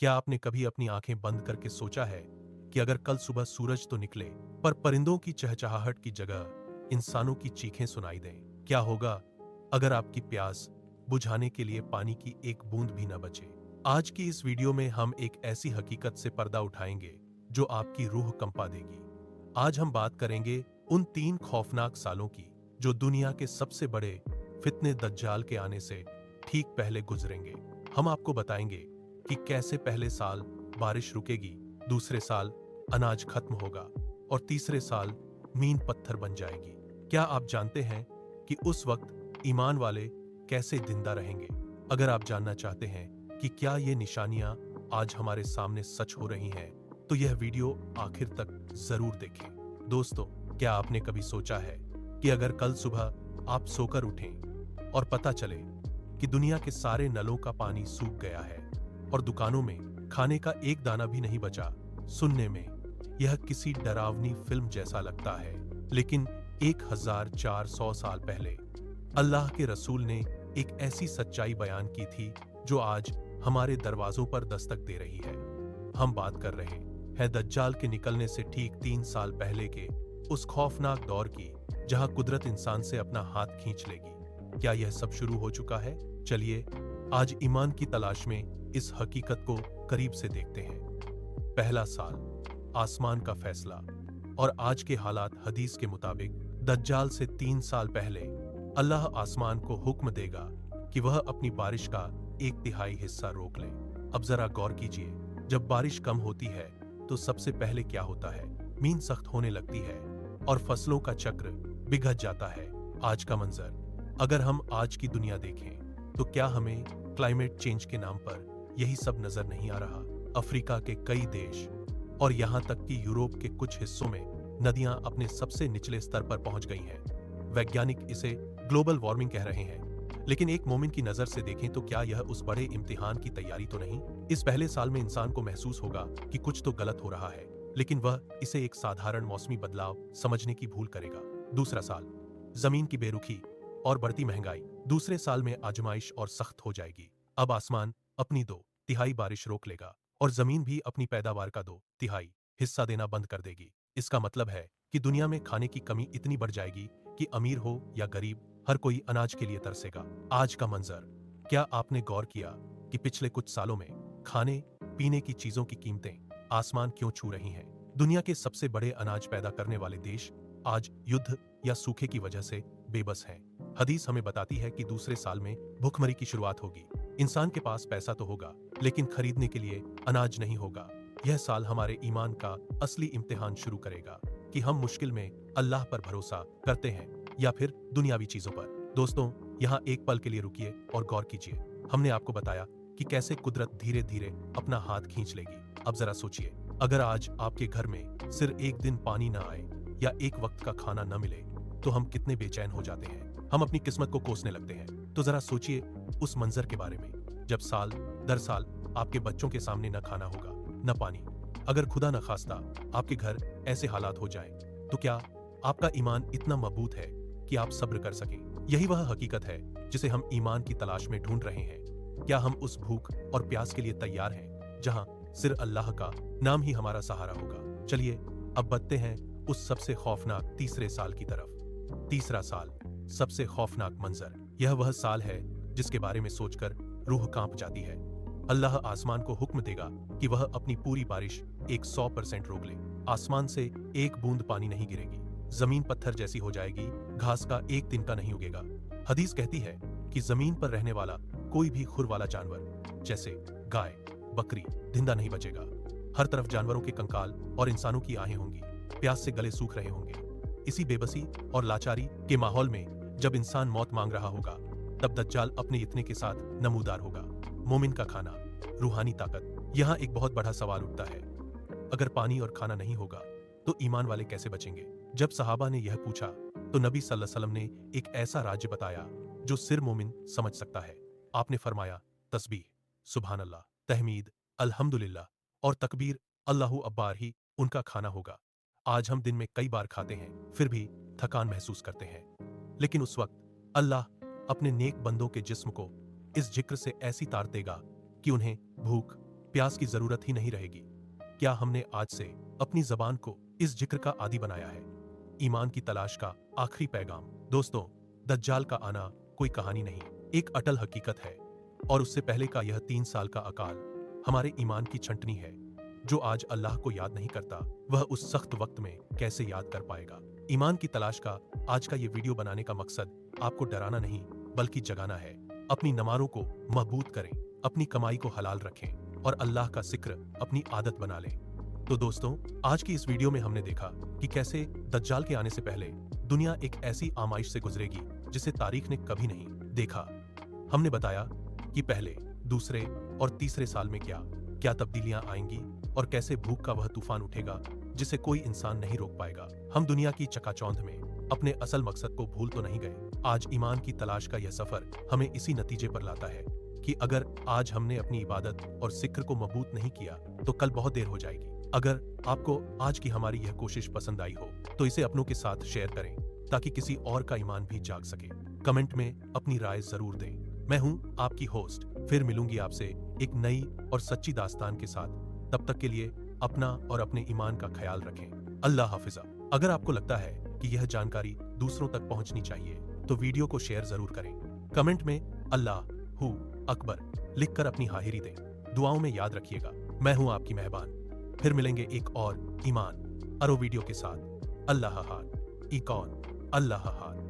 क्या आपने कभी अपनी आंखें बंद करके सोचा है कि अगर कल सुबह सूरज तो निकले, पर परिंदों की चहचहाहट की जगह इंसानों की चीखें सुनाई दें? क्या होगा अगर आपकी प्यास बुझाने के लिए पानी की एक बूंद भी न बचे? आज की इस वीडियो में हम एक ऐसी हकीकत से पर्दा उठाएंगे जो आपकी रूह कंपा देगी। आज हम बात करेंगे उन 3 खौफनाक सालों की जो दुनिया के सबसे बड़े फितने दज्जाल के आने से ठीक पहले गुजरेंगे। हम आपको बताएंगे कि कैसे पहले साल बारिश रुकेगी, दूसरे साल अनाज खत्म होगा और तीसरे साल मीन पत्थर बन जाएगी। क्या आप जानते हैं कि उस वक्त ईमान वाले कैसे जिंदा रहेंगे? अगर आप जानना चाहते हैं कि क्या ये निशानियां आज हमारे सामने सच हो रही हैं, तो यह वीडियो आखिर तक जरूर देखें। दोस्तों, क्या आपने कभी सोचा है कि अगर कल सुबह आप सोकर उठें और पता चले कि दुनिया के सारे नलों का पानी सूख गया है और दुकानों में खाने का एक दाना भी नहीं बचा? सुनने में यह किसी डरावनी फिल्म जैसा लगता है, लेकिन 1400 साल पहले अल्लाह के रसूल ने एक ऐसी सच्चाई बयान की थी जो आज हमारे दरवाजों पर दस्तक दे रही है। हम बात कर रहे हैं दज्जाल के निकलने से ठीक 3 साल पहले के उस खौफनाक दौर की जहां कुदरत इंसान से अपना हाथ खींच लेगी। क्या यह सब शुरू हो चुका है? चलिए आज ईमान की तलाश में इस हकीकत को करीब से देखते हैं। पहला साल, आसमान का फैसला। और आज के हालात हदीस के मुताबिक दज्जाल से 3 साल पहले अल्लाह आसमान को हुक्म देगा कि वह अपनी बारिश का 1/3 हिस्सा रोक ले। अब जरा गौर कीजिए, जब बारिश कम होती है तो सबसे पहले क्या होता है? मीन सख्त होने लगती है और फसलों का चक्र बिगड़ जाता है। आज का मंजर अगर हम आज की दुनिया देखें तो क्या हमें क्लाइमेट चेंज के नाम पर यही सब नजर नहीं आ रहा? अफ्रीका के कई देश और यहां तक कि यूरोप के कुछ हिस्सों में नदियां अपने सबसे निचले स्तर पर पहुंच गई हैं। वैज्ञानिक इसे ग्लोबल वार्मिंग कह रहे हैं, लेकिन एक मोमिन की नजर से देखें तो क्या यह उस बड़े इम्तिहान की तैयारी तो नहीं? इस पहले साल में इंसान को महसूस होगा कि कुछ तो गलत हो रहा है, लेकिन वह इसे एक साधारण मौसमी बदलाव समझने की भूल करेगा। दूसरा साल, जमीन की बेरुखी और बढ़ती महंगाई। दूसरे साल में आजमाइश और सख्त हो जाएगी। अब आसमान अपनी 2/3 बारिश रोक लेगा और जमीन भी अपनी पैदावार का 2/3 हिस्सा देना बंद कर देगी। इसका मतलब है कि दुनिया में खाने की कमी इतनी बढ़ जाएगी कि अमीर हो या गरीब, हर कोई अनाज के लिए तरसेगा। आज का मंजर, क्या आपने गौर किया कि पिछले कुछ सालों में खाने पीने की चीजों की कीमतें आसमान क्यों छू रही हैं? दुनिया के सबसे बड़े अनाज पैदा करने वाले देश आज युद्ध या सूखे की वजह से बेबस हैं। हदीस हमें बताती है कि दूसरे साल में भूखमरी की शुरुआत होगी। इंसान के पास पैसा तो होगा, लेकिन खरीदने के लिए अनाज नहीं होगा। यह साल हमारे ईमान का असली इम्तिहान शुरू करेगा कि हम मुश्किल में अल्लाह पर भरोसा करते हैं या फिर दुनियावी चीजों पर। दोस्तों, यहाँ एक पल के लिए रुकिए और गौर कीजिए। हमने आपको बताया कि कैसे कुदरत धीरे धीरे अपना हाथ खींच लेगी। अब जरा सोचिए, अगर आज आपके घर में सिर्फ एक दिन पानी ना आए या एक वक्त का खाना न मिले तो हम कितने बेचैन हो जाते हैं। हम अपनी किस्मत को कोसने लगते हैं। तो जरा सोचिए उस मंजर के बारे में जब साल दर साल आपके बच्चों के सामने न खाना होगा, न पानी। अगर खुदा न खास्ता आपके घर ऐसे हालात हो जाएं, तो क्या आपका ईमान इतना मजबूत है कि आप सब्र कर सकें? यही वह हकीकत है जिसे हम ईमान की तलाश में ढूंढ रहे हैं। क्या हम उस भूख और प्यास के लिए तैयार हैं जहां सिर्फ अल्लाह का नाम ही हमारा सहारा होगा? चलिए अब बढ़ते हैं उस सबसे खौफनाक तीसरे साल की तरफ। तीसरा साल, सबसे खौफनाक मंजर। यह वह साल है जिसके बारे में सोचकर रूह कांप जाती है। अल्लाह आसमान को हुक्म देगा कि वह अपनी पूरी बारिश 100% रोक ले। आसमान से एक बूंद पानी नहीं गिरेगी, जमीन पत्थर जैसी हो जाएगी, घास का एक तिनका नहीं उगेगा। हदीस कहती है कि जमीन पर रहने वाला कोई भी खुर वाला जानवर जैसे गाय, बकरी जिंदा नहीं बचेगा। हर तरफ जानवरों के कंकाल और इंसानों की आहें होंगी, प्यास से गले सूख रहे होंगे। इसी बेबसी और लाचारी के माहौल में जब इंसान मौत मांग रहा होगा, तब दज्जाल अपने इतने के साथ नमूदार होगा। मोमिन का खाना, रूहानी ताकत। यहाँ एक बहुत बड़ा सवाल उठता है, अगर पानी और खाना नहीं होगा तो ईमान वाले कैसे बचेंगे? जब सहाबा ने यह पूछा तो नबी सल्लल्लाहु अलैहि वसल्लम ने एक ऐसा राज्य बताया जो सिर्फ मोमिन समझ सकता है। आपने फरमाया, तस्बीह, सुभान अल्लाह, तहमीद, अल्हम्दुलिल्लाह और तकबीर अल्लाहु अब्बार ही उनका खाना होगा। आज हम दिन में कई बार खाते हैं, फिर भी थकान महसूस करते हैं, लेकिन उस वक्त अल्लाह अपने नेक बंदों के जिस्म को इस जिक्र से ऐसी तार देगा कि उन्हें भूख, प्यास की जरूरत ही नहीं रहेगी। क्या हमने आज से अपनी जबान को इस जिक्र का आदी बनाया है? ईमान की तलाश का आखिरी पैगाम। दोस्तों, दज्जाल का आना कोई कहानी नहीं, एक अटल हकीकत है। और उससे पहले का यह 3 साल का अकाल हमारे ईमान की छंटनी है। जो आज अल्लाह को याद नहीं करता, वह उस सख्त वक्त में कैसे याद कर पाएगा? ईमान की तलाश का आज का ये वीडियो बनाने का मकसद आपको डराना नहीं, बल्कि जगाना है। अपनी नमाज़ों को मजबूत करें, अपनी कमाई को हलाल रखें और अल्लाह का जिक्र अपनी आदत बना लें। तो दोस्तों, आज की इस वीडियो में हमने देखा कि कैसे दज्जाल के आने से पहले दुनिया एक ऐसी आमाइश से गुजरेगी जिसे तारीख ने कभी नहीं देखा। हमने बताया कि पहले, दूसरे और तीसरे साल में क्या क्या तब्दीलियां आएंगी और कैसे भूख का वह तूफान उठेगा जिसे कोई इंसान नहीं रोक पाएगा। हम दुनिया की चकाचौंध में अपने असल मकसद को भूल तो नहीं गए। आज ईमान की तलाश का यह सफर हमें इसी नतीजे पर लाता है कि अगर आज हमने अपनी इबादत और जिक्र को मजबूत नहीं किया तो कल बहुत देर हो जाएगी। अगर आपको आज की हमारी यह कोशिश पसंद आई हो तो इसे अपनों के साथ शेयर करें ताकि किसी और का ईमान भी जाग सके। कमेंट में अपनी राय जरूर दें। मैं हूं आपकी होस्ट, फिर मिलूंगी आपसे एक नई और सच्ची दास्तान के साथ। तब तक के लिए अपना और अपने ईमान का ख्याल रखें। अल्लाह हाफिजा। अगर आपको लगता है कि यह जानकारी दूसरों तक पहुंचनी चाहिए तो वीडियो को शेयर जरूर करें। कमेंट में अल्लाह हु अकबर लिखकर अपनी हाजिरी दें। दुआओं में याद रखिएगा, मैं हूं आपकी मेहमान। फिर मिलेंगे एक और ईमान अरो वीडियो के साथ। अल्लाह हाद। ई कौन? अल्लाह हाद।